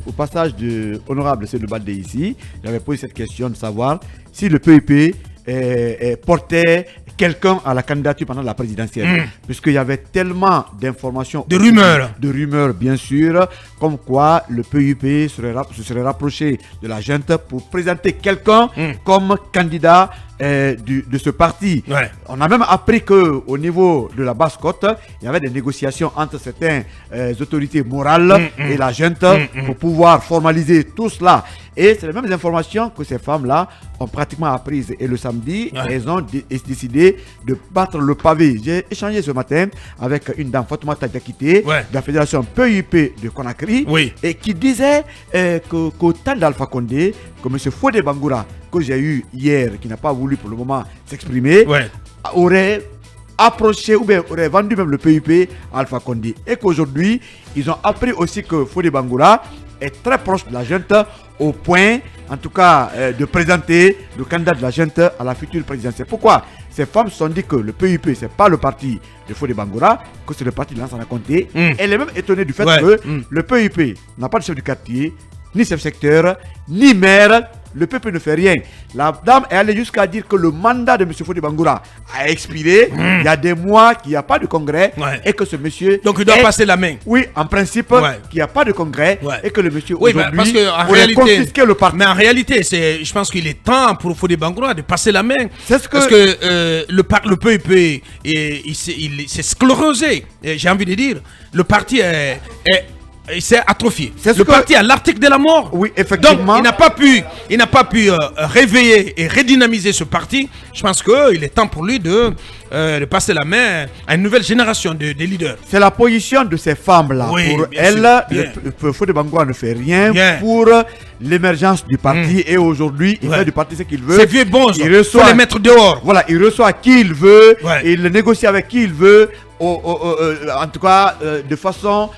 au passage de Honorable Seydou Baldé ici, j'avais posé cette question de savoir si le PUP portait quelqu'un à la candidature pendant la présidentielle. Puisqu'il y avait tellement d'informations. De rumeurs. De rumeurs, bien sûr, comme quoi le PUP se serait rapproché de la junte pour présenter quelqu'un comme candidat de ce parti. Ouais. On a même appris qu'au niveau de la Basse-Côte, il y avait des négociations entre certaines autorités morales et la junte pour pouvoir formaliser tout cela. Et c'est les mêmes informations que ces femmes-là ont pratiquement apprises. Et le samedi, elles ont décidé de battre le pavé. J'ai échangé ce matin avec une dame, Fatoumata Diakité, de la fédération PUP de Conakry, et qui disait qu'au temps d'Alpha Condé, que M. Fodé Bangoura, que j'ai eu hier, qui n'a pas voulu pour le moment s'exprimer, aurait approché ou bien aurait vendu même le PUP à Alpha Condé. Et qu'aujourd'hui, ils ont appris aussi que Fodé Bangoura est très proche de la junte au point, en tout cas, de présenter le candidat de la junte à la future présidentielle. Pourquoi? Ces femmes se sont dit que le PUP, ce n'est pas le parti de Fodé Bangoura, que c'est le parti de Lansana Conté. Elle est même étonnée du fait que le PUP n'a pas de chef du quartier, ni chef secteur, ni maire. Le peuple ne fait rien. La dame est allée jusqu'à dire que le mandat de M. Fodé Bangoura a expiré. Il y a des mois qu'il n'y a pas de congrès et que ce monsieur... Donc il doit passer la main. Oui, en principe, qu'il n'y a pas de congrès et que le monsieur aujourd'hui aurait confisqué le parti. Mais en réalité, je pense qu'il est temps pour Fodé Bangoura de passer la main. C'est ce que... Parce que le PUP, il s'est sclérosé. J'ai envie de dire, le parti il s'est atrophié. Le parti a l'article de la mort. Oui, effectivement. Donc, il n'a pas pu réveiller et redynamiser ce parti. Je pense qu'il est temps pour lui de passer la main à une nouvelle génération de leaders. C'est la position de ces femmes-là. Oui, pour elles, le Fodé Bangoura ne fait rien pour l'émergence du parti. Et aujourd'hui, il fait du parti ce qu'il veut. C'est vieux bons. Il faut les mettre dehors. Voilà, il reçoit qui il veut. Il négocie avec qui il veut. En tout cas, de façon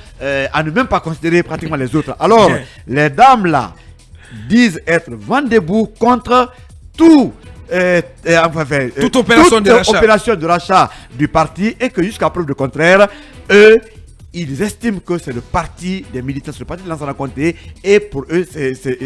à ne même pas considérer pratiquement les autres. Alors, les dames là disent être vent debout contre toute opération de rachat du parti et que jusqu'à preuve du contraire, eux, ils estiment que c'est le parti des militants, c'est le parti de Lansana Conté et pour eux,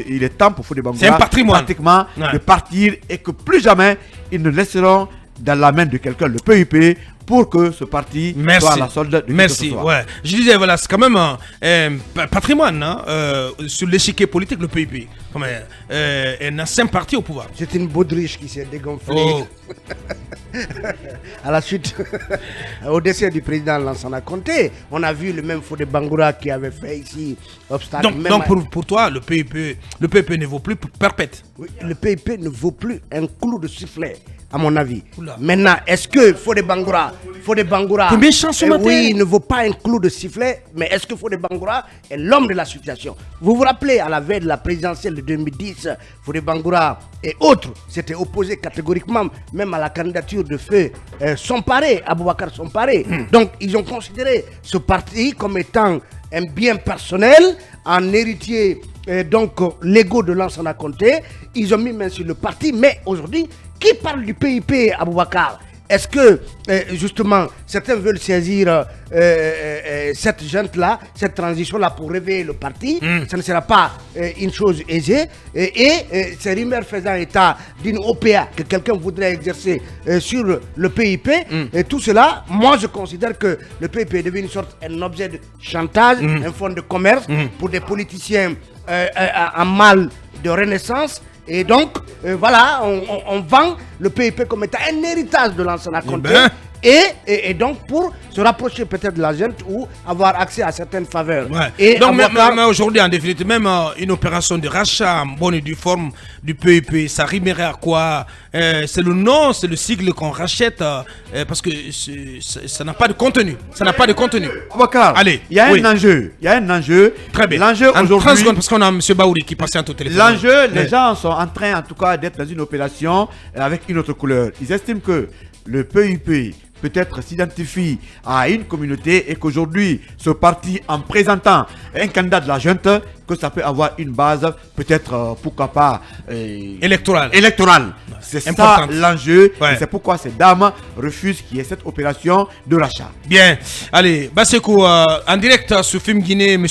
il est temps pour Fodé Bangoura pratiquement de partir et que plus jamais ils ne laisseront dans la main de quelqu'un le PUP pour que ce parti soit à la solde de Merci. Je disais, voilà, c'est quand même un patrimoine sur l'échiquier politique, le PUP. Comme un ancien parti au pouvoir. C'est une baudriche qui s'est dégonflée à la suite au décès du président Lansana Conté. On a vu le même Fodé Bangoura qui avait fait ici obstacle. Donc pour toi, le PUP ne vaut plus perpète. Oui, le PUP ne vaut plus un clou de sifflet, à mon avis. Maintenant, est-ce que Fodé Bangoura ne vaut pas un clou de sifflet, mais est-ce que Fodé Bangoura est l'homme de la situation? Vous vous rappelez, à la veille de la présidentielle de 2010, Fodé Bangoura et autres s'étaient opposés catégoriquement même à la candidature de feu Aboubakar Somparé. Donc, ils ont considéré ce parti comme étant un bien personnel, en héritier l'ego de Lansana Conté. Ils ont mis main sur le parti, mais aujourd'hui, qui parle du PIP, Aboubakar? Est-ce que, justement, certains veulent saisir cette junte-là, cette transition-là pour réveiller le parti? Ça ne sera pas une chose aisée. Et ces rumeurs faisant état d'une OPA que quelqu'un voudrait exercer sur le PIP, et tout cela, moi je considère que le PIP est devenu une sorte d'objet de chantage, un fonds de commerce pour des politiciens en mal de renaissance. Et donc, voilà, on vend le PIP comme étant un héritage de Lansana Conté. Et donc, pour se rapprocher peut-être de la junte ou avoir accès à certaines faveurs. Et donc, mais aujourd'hui, en définitive, même une opération de rachat en bonne et due forme du PIP, ça rimerait à quoi? C'est le nom, c'est le sigle qu'on rachète parce que ça n'a pas de contenu. Ça n'a pas de contenu. Allez, il y a un enjeu. Il y a un enjeu. Très bien. L'enjeu aujourd'hui. 30 secondes parce qu'on a M. Baouri qui passe au téléphone. L'enjeu, les gens sont en train, en tout cas, d'être dans une opération avec une autre couleur. Ils estiment que le PIP peut-être s'identifie à une communauté et qu'aujourd'hui, ce parti, en présentant un candidat de la junte, que ça peut avoir une base, peut-être, pourquoi pas, électorale. C'est ça l'enjeu. Et c'est pourquoi ces dames refusent qu'il y ait cette opération de rachat. Bien. Allez, Basekou, en direct sur Film Guinée, M.